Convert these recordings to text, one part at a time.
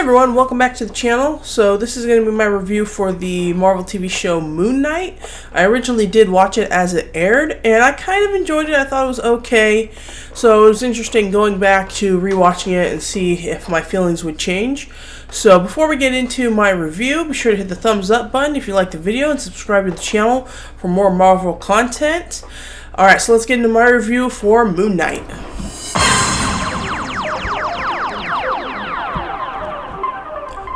everyone, welcome back to the channel. So this is going to be my review for the Marvel TV show Moon Knight. I originally did watch it as it aired, and I kind of enjoyed it. I thought it was okay. So it was interesting going back to rewatching it and see if my feelings would change. So before we get into my review, be sure to hit the thumbs up button if you liked the video and subscribe to the channel for more Marvel content. Alright, so let's get into my review for Moon Knight.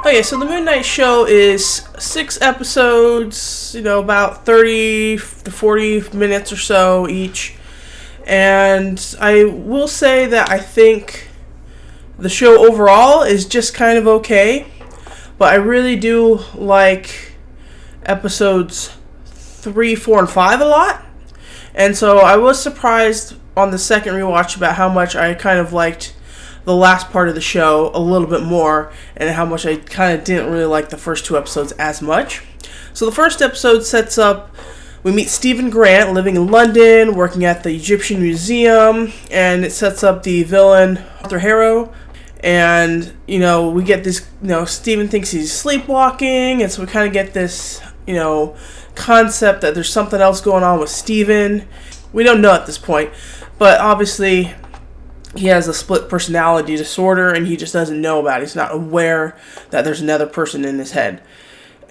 Okay, so the Moon Knight show is 6 episodes, about 30 to 40 minutes or so each. And I will say that I think the show overall is just kind of okay. But I really do like episodes 3, 4, and 5 a lot. And so I was surprised on the second rewatch about how much I kind of liked the last part of the show a little bit more, and how much I kind of didn't really like the first 2 episodes as much. So the first episode sets up, we meet Stephen Grant living in London, working at the Egyptian Museum, and it sets up the villain Arthur Harrow. And we get this, Stephen thinks he's sleepwalking, and so we kind of get this concept that there's something else going on with Stephen. We don't know at this point, but obviously he has a split personality disorder, and he just doesn't know about it. He's not aware that there's another person in his head.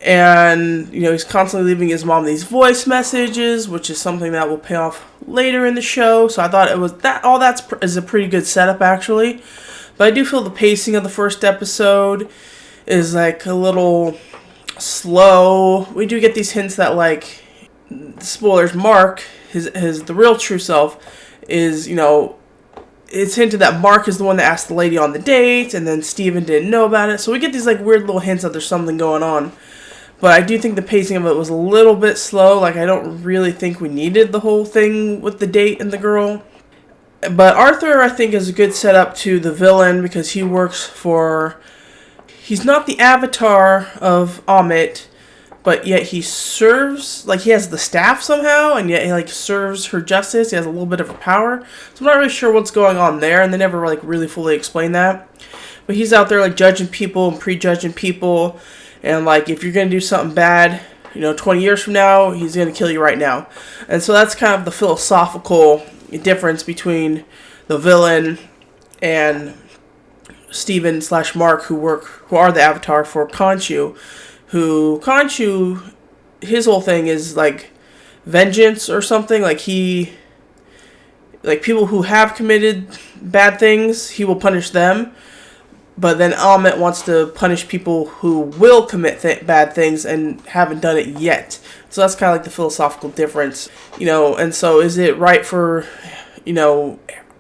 And, he's constantly leaving his mom these voice messages, which is something that will pay off later in the show. So I thought it was is a pretty good setup, actually. But I do feel the pacing of the first episode is, a little slow. We do get these hints that, spoilers, Mark, the real true self, is, it's hinted that Mark is the one that asked the lady on the date, and then Stephen didn't know about it. So we get these weird little hints that there's something going on. But I do think the pacing of it was a little bit slow. I don't really think we needed the whole thing with the date and the girl. But Arthur, I think, is a good setup to the villain, because he works for... He's not the avatar of Ammit, but yet he serves, he has the staff somehow, and yet he, serves her justice. He has a little bit of her power. So I'm not really sure what's going on there, and they never, really fully explain that. But he's out there, judging people and prejudging people, and, if you're going to do something bad, 20 years from now, he's going to kill you right now. And so that's kind of the philosophical difference between the villain and Stephen / Mark, who are the avatar for Khonshu. Khonshu, his whole thing is vengeance or something. People who have committed bad things, he will punish them. But then Ammit wants to punish people who will commit bad things and haven't done it yet. So that's kind of the philosophical difference. And so is it right for,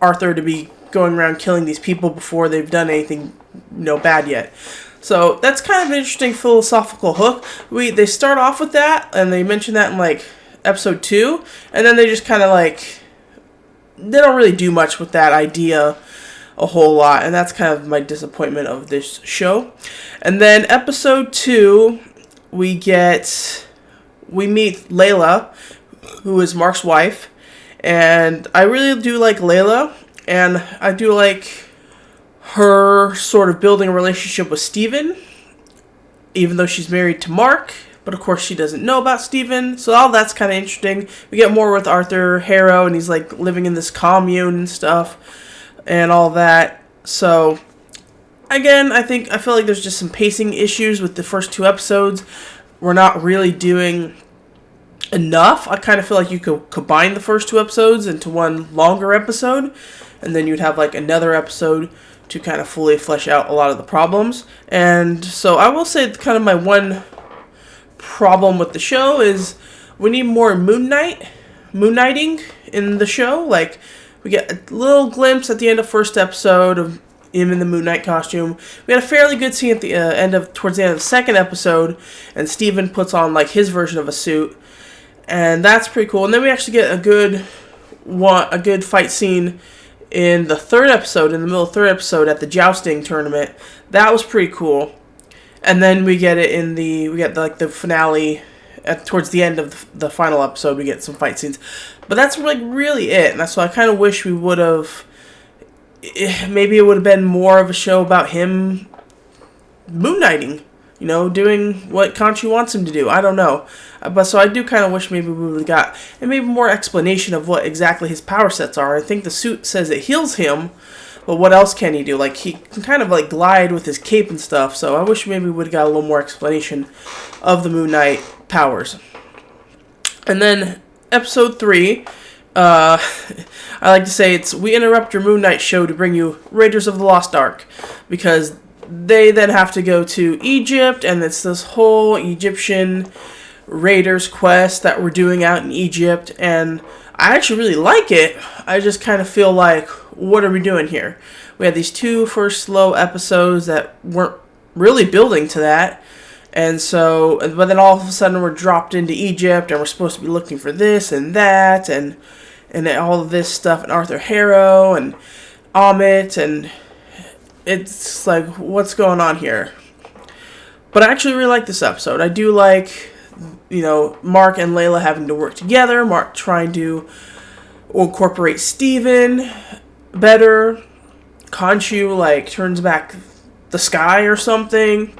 Arthur to be going around killing these people before they've done anything, bad yet? So that's kind of an interesting philosophical hook. They start off with that, and they mention that in episode 2, and then they just kind of they don't really do much with that idea a whole lot, and that's kind of my disappointment of this show. And then episode 2, we meet Layla, who is Mark's wife, and I really do like Layla, and I do like her sort of building a relationship with Stephen, even though she's married to Mark, but of course she doesn't know about Stephen, so all that's kind of interesting. We get more with Arthur Harrow, and he's living in this commune and stuff, and all that. So again, I feel like there's just some pacing issues with the first 2 episodes. We're not really doing enough. I kind of feel like you could combine the first 2 episodes into one longer episode, and then you'd have another episode to kind of fully flesh out a lot of the problems. And so I will say kind of my one problem with the show is we need more moon knighting in the show. We get a little glimpse at the end of first episode of him in the Moon Knight costume. We had a fairly good scene at the towards the end of the second episode, and Stephen puts on his version of a suit, and that's pretty cool. And then we actually get a good fight scene in the third episode, in the middle of the third episode at the jousting tournament. That was pretty cool. And then we get it the finale towards the end of the final episode. We get some fight scenes, but that's really it. And so I kind of wish we would have, maybe it would have been more of a show about him moon knighting, doing what Khonshu wants him to do. I don't know. But so I do kind of wish maybe we would have got maybe more explanation of what exactly his power sets are. I think the suit says it heals him, but what else can he do? Like, he can kind of like glide with his cape and stuff, so I wish maybe we would have got a little more explanation of the Moon Knight powers. And then episode 3, I like to say we interrupt your Moon Knight show to bring you Raiders of the Lost Ark, because they then have to go to Egypt, and it's this whole Egyptian Raiders quest that we're doing out in Egypt, and I actually really like it. I just kind of feel like, what are we doing here? We had these 2 first slow episodes that weren't really building to that, and so, but then all of a sudden we're dropped into Egypt, and we're supposed to be looking for this and that, and all of this stuff, and Arthur Harrow, and Ammit, and it's like, what's going on here? But I actually really like this episode. I do like, Mark and Layla having to work together, Mark trying to incorporate Steven better, Khonshu, like, turns back the sky or something,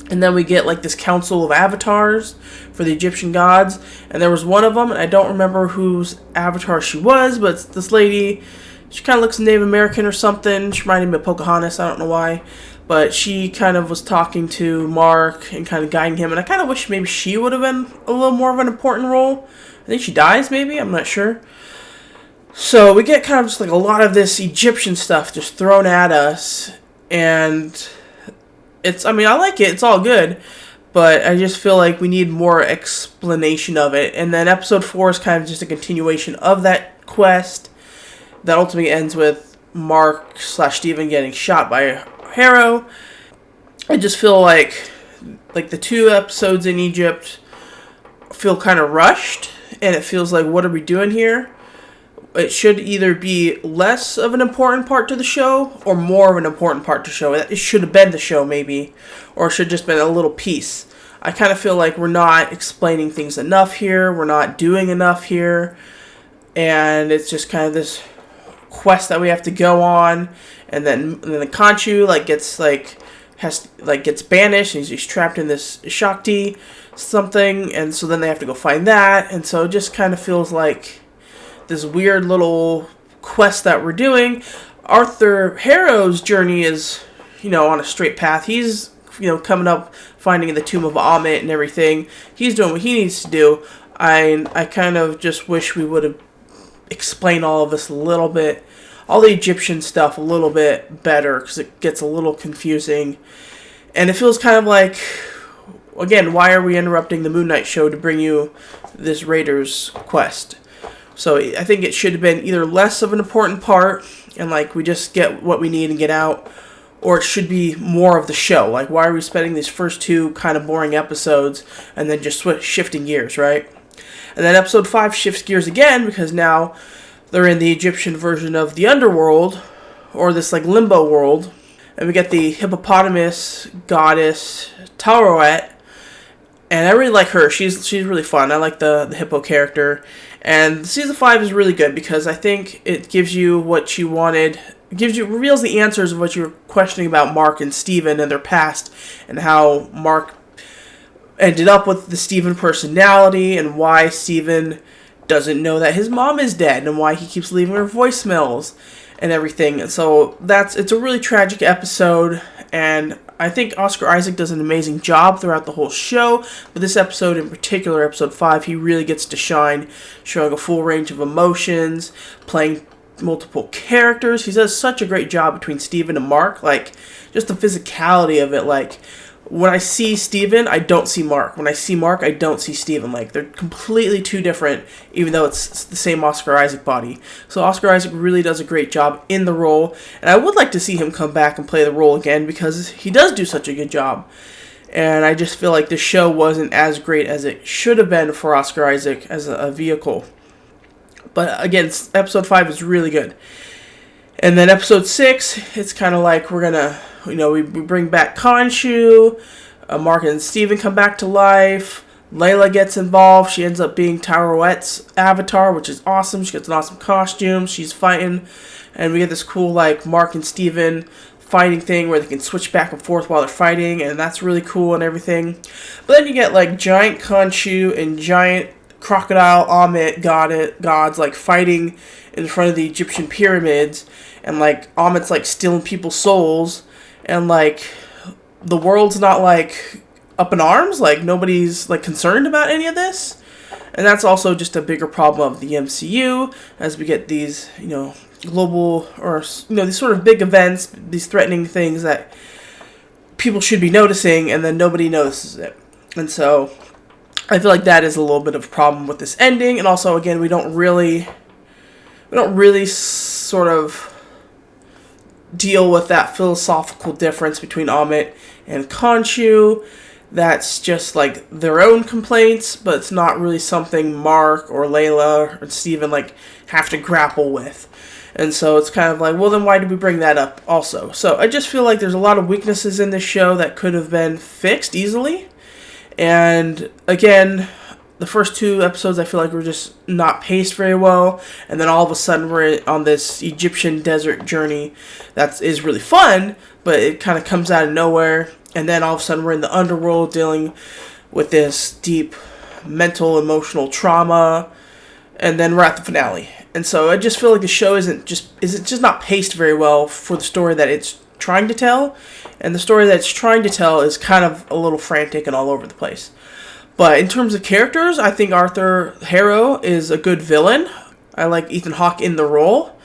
and then we get, like, this council of avatars for the Egyptian gods, and there was one of them, and I don't remember whose avatar she was, but it's this lady. She kind of looks Native American or something. She reminded me of Pocahontas. I don't know why. But she kind of was talking to Mark and kind of guiding him. And I kind of wish maybe she would have been a little more of an important role. I think she dies, maybe. I'm not sure. So we get kind of just like a lot of this Egyptian stuff just thrown at us. And I like it. It's all good. But I just feel like we need more explanation of it. And then episode 4 is kind of just a continuation of that quest. That ultimately ends with Mark/Steven getting shot by Harrow. I just feel like the 2 episodes in Egypt feel kind of rushed, and it feels like, what are we doing here? It should either be less of an important part to the show or more of an important part to the show. It should have been the show, maybe, or it should have just been a little piece. I kind of feel like we're not explaining things enough here. We're not doing enough here, and it's just kind of this quest that we have to go on, and then the Khonshu gets banished, and he's trapped in this Shakti something, and so then they have to go find that, and so it just kind of feels like this weird little quest that we're doing. Arthur Harrow's journey is, on a straight path. He's, coming up, finding the tomb of Ammit and everything. He's doing what he needs to do. I kind of just wish we would have explain all of this a little bit, all the Egyptian stuff a little bit better, because it gets a little confusing, and it feels kind of like, again, why are we interrupting the Moon Knight show to bring you this Raiders quest? So I think it should have been either less of an important part, and like we just get what we need and get out, or it should be more of the show. Like, why are we spending these first 2 kind of boring episodes and then just shifting gears, right? And then episode 5 shifts gears again, because now they're in the Egyptian version of the underworld, or this like limbo world. And we get the hippopotamus goddess Taweret. And I really like her. She's really fun. I like the hippo character. And season 5 is really good, because I think it gives you what you wanted. Reveals the answers of what you were questioning about Mark and Steven and their past, and how Mark ended up with the Steven personality, and why Steven doesn't know that his mom is dead, and why he keeps leaving her voicemails and everything. And so it's a really tragic episode, and I think Oscar Isaac does an amazing job throughout the whole show, but this episode in particular, episode 5, he really gets to shine, showing a full range of emotions, playing multiple characters. He does such a great job between Steven and Mark, like, just the physicality of it. Like, when I see Steven, I don't see Mark. When I see Mark, I don't see Steven. Like, they're completely 2 different, even though it's the same Oscar Isaac body. So Oscar Isaac really does a great job in the role, and I would like to see him come back and play the role again, because he does do such a good job. And I just feel like the show wasn't as great as it should have been for Oscar Isaac as a vehicle. But again, episode 5 is really good. And then episode 6, it's kind of like we're gonna, we bring back Khonshu, Mark and Steven come back to life, Layla gets involved, she ends up being Taweret's avatar, which is awesome. She gets an awesome costume, she's fighting, and we get this cool, like, Mark and Steven fighting thing where they can switch back and forth while they're fighting, and that's really cool and everything. But then you get like giant Khonshu and giant crocodile Ammit gods like fighting in front of the Egyptian pyramids, and like Ammit's like stealing people's souls, and like the world's not like up in arms, like nobody's like concerned about any of this. And that's also just a bigger problem of the MCU as we get these, global or, these sort of big events, these threatening things that people should be noticing, and then nobody notices it. And so I feel like that is a little bit of a problem with this ending. And also, again, we don't really sort of deal with that philosophical difference between Ammit and Khonshu. That's just like their own complaints, but it's not really something Mark or Layla or Steven like have to grapple with. And so it's kind of like, well, then why did we bring that up also? So I just feel like there's a lot of weaknesses in this show that could have been fixed easily. And again, the first 2 episodes I feel like were just not paced very well. And then all of a sudden we're on this Egyptian desert journey that is really fun, but it kind of comes out of nowhere. And then all of a sudden we're in the underworld dealing with this deep mental, emotional trauma. And then we're at the finale. And so I just feel like the show isn't just not paced very well for the story that it's trying to tell. And the story that it's trying to tell is kind of a little frantic and all over the place. But in terms of characters, I think Arthur Harrow is a good villain. I like Ethan Hawke in the role.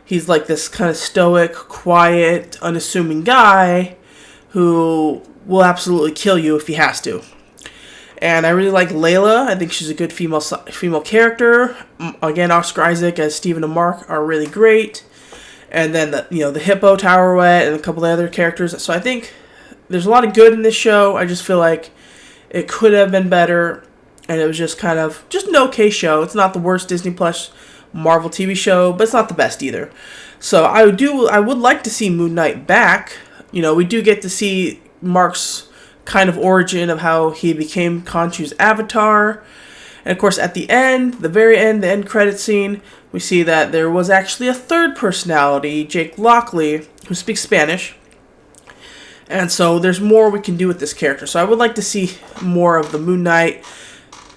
He's like this kind of stoic, quiet, unassuming guy who will absolutely kill you if he has to. And I really like Layla. I think she's a good female character. Again, Oscar Isaac as Steven and Mark are really great. And then the Hippo Towerwet and a couple of other characters. So I think there's a lot of good in this show. I just feel like it could have been better, and it was just kind of just an okay show. It's not the worst Disney Plus Marvel TV show, but it's not the best either. So I would like to see Moon Knight back. We do get to see Mark's kind of origin of how he became Khonshu's avatar. And of course, at the very end, the end credit scene, we see that there was actually a third personality, Jake Lockley, who speaks Spanish. And so there's more we can do with this character. So I would like to see more of the Moon Knight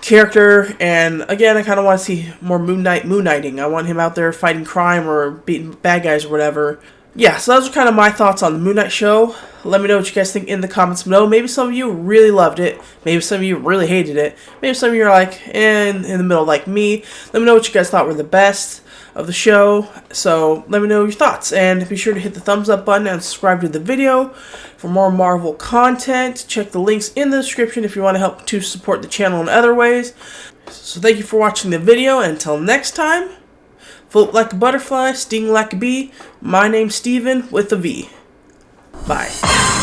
character. And again, I kind of want to see more Moon Knighting. I want him out there fighting crime or beating bad guys or whatever. Yeah, so those are kind of my thoughts on the Moon Knight show. Let me know what you guys think in the comments below. Maybe some of you really loved it. Maybe some of you really hated it. Maybe some of you are like in the middle like me. Let me know what you guys thought were the best of the show. So let me know your thoughts. And be sure to hit the thumbs up button and subscribe to the video for more Marvel content. Check the links in the description if you want to help to support the channel in other ways. So thank you for watching the video. And until next time, float like a butterfly, sting like a bee. My name's Steven with a V. Bye.